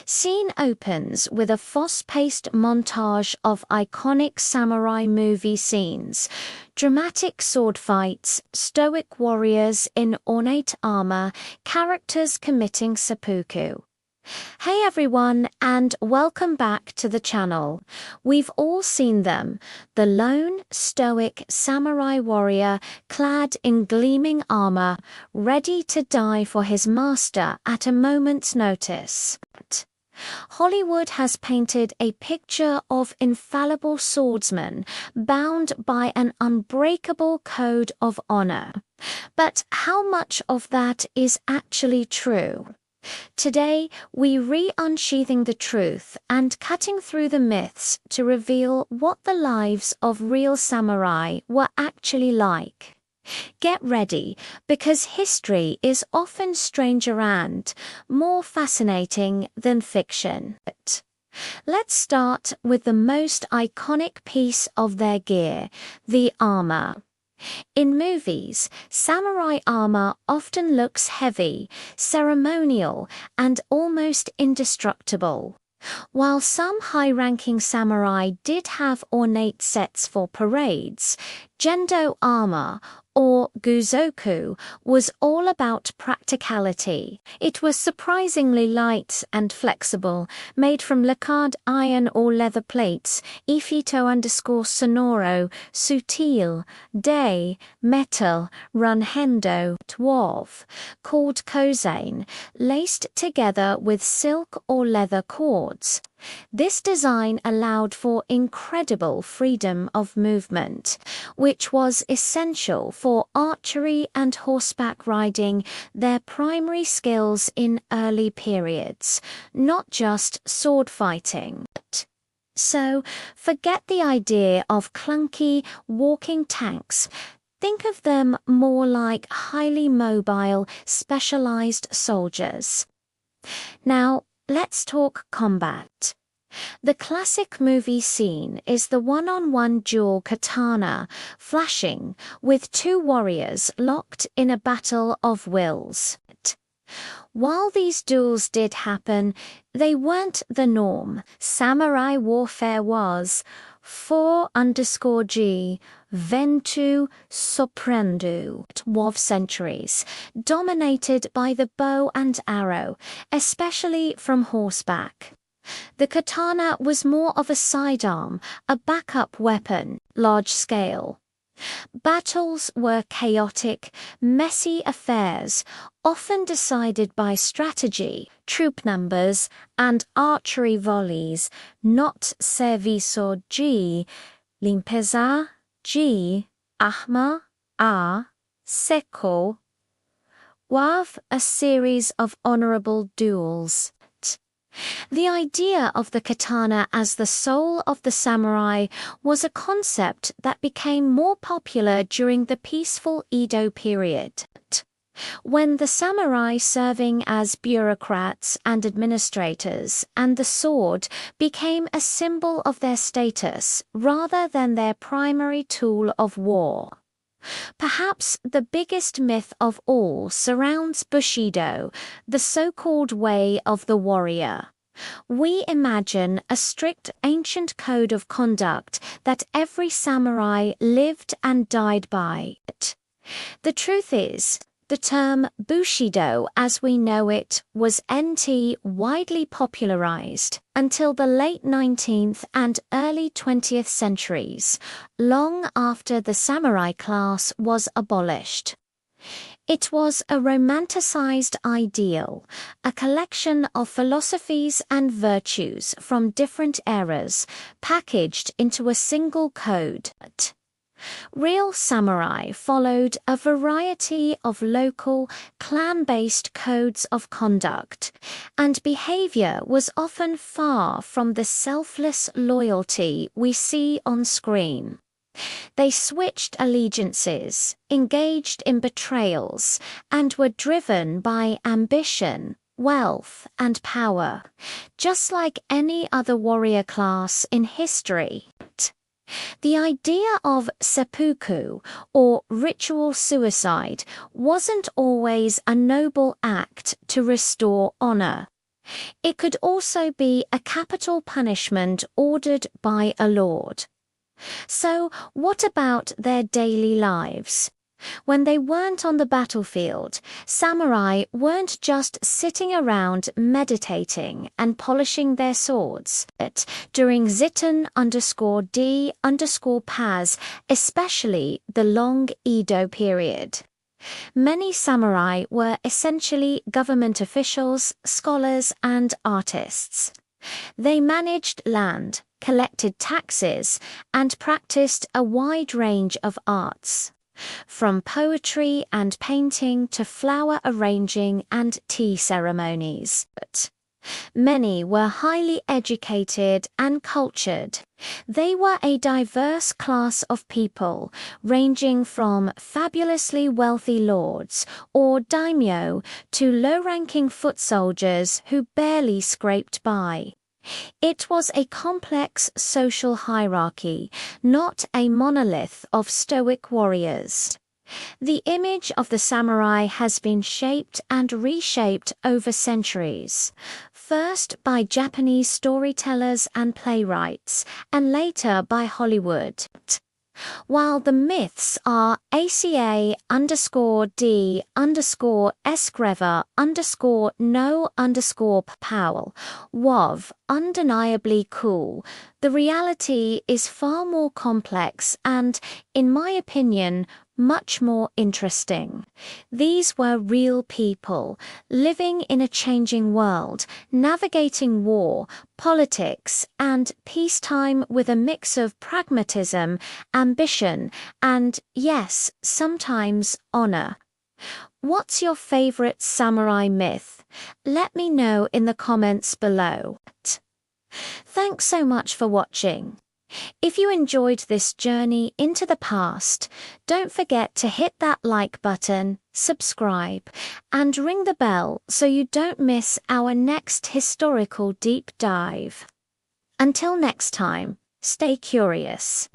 Scene opens with a fast-paced montage of iconic samurai movie scenes, dramatic sword fights, stoic warriors in ornate armor, characters committing seppuku. Hey everyone, and welcome back to the channel. We've all seen them, the lone, stoic samurai warrior clad in gleaming armor, ready to die for his master at a moment's notice. Hollywood has painted a picture of infallible swordsmen bound by an unbreakable code of honor. But how much of that is actually true? Today, we re-unsheathing the truth and cutting through the myths to reveal what the lives of real samurai were actually like. Get ready, because history is often stranger and more fascinating than fiction. Let's start with the most iconic piece of their gear, the armor. In movies, samurai armor often looks heavy, ceremonial, and almost indestructible. While some high-ranking samurai did have ornate sets for parades, Gendo armor, or Guzoku, was all about practicality. It was surprisingly light and flexible, made from lacquered iron or leather plates, Ifito_Sonoro, Sutil, Day, Metal, Runhendo, Dwarf, called Kozain, laced together with silk or leather cords. This design allowed for incredible freedom of movement, which was essential for archery and horseback riding, their primary skills in early periods, not just sword fighting. So, forget the idea of clunky, walking tanks. Think of them more like highly mobile, specialized soldiers. Now, let's talk combat. The classic movie scene is the one-on-one dual katana, flashing, with two warriors locked in a battle of wills. While these duels did happen, they weren't the norm. Samurai warfare was 4_G, ventu soprendo, of centuries, dominated by the bow and arrow, especially from horseback. The katana was more of a sidearm, a backup weapon, large scale. Battles were chaotic, messy affairs, often decided by strategy, troop numbers, and archery volleys, not serviço G, limpeza G, ahma A, seco, wav, a series of honorable duels. The idea of the katana as the soul of the samurai was a concept that became more popular during the peaceful Edo period, when the samurai serving as bureaucrats and administrators and the sword became a symbol of their status rather than their primary tool of war. Perhaps the biggest myth of all surrounds Bushido, the so-called way of the warrior. We imagine a strict ancient code of conduct that every samurai lived and died by. The truth is, the term Bushido as we know it was widely popularized until the late 19th and early 20th centuries, long after the samurai class was abolished. It was a romanticized ideal, a collection of philosophies and virtues from different eras, packaged into a single code. Real samurai followed a variety of local, clan-based codes of conduct, and behavior was often far from the selfless loyalty we see on screen. They switched allegiances, engaged in betrayals, and were driven by ambition, wealth, and power, just like any other warrior class in history. The idea of seppuku, or ritual suicide, wasn't always a noble act to restore honor. It could also be a capital punishment ordered by a lord. So, what about their daily lives? When they weren't on the battlefield, samurai weren't just sitting around meditating and polishing their swords. But during Zitten_D_Paz, especially the long Edo period, many samurai were essentially government officials, scholars, and artists. They managed land, collected taxes, and practiced a wide range of arts, from poetry and painting to flower arranging and tea ceremonies. But many were highly educated and cultured. They were a diverse class of people, ranging from fabulously wealthy lords or daimyo to low-ranking foot soldiers who barely scraped by. It was a complex social hierarchy, not a monolith of stoic warriors. The image of the samurai has been shaped and reshaped over centuries, first by Japanese storytellers and playwrights, and later by Hollywood. While the myths are ACA_D_Eskreva_no_Powell, WOV, undeniably cool, the reality is far more complex and, in my opinion, much more interesting. These were real people, living in a changing world, navigating war, politics, and peacetime with a mix of pragmatism, ambition, and, yes, sometimes honor. What's your favorite samurai myth? Let me know in the comments below. Thanks so much for watching. If you enjoyed this journey into the past, don't forget to hit that like button, subscribe, and ring the bell so you don't miss our next historical deep dive. Until next time, stay curious.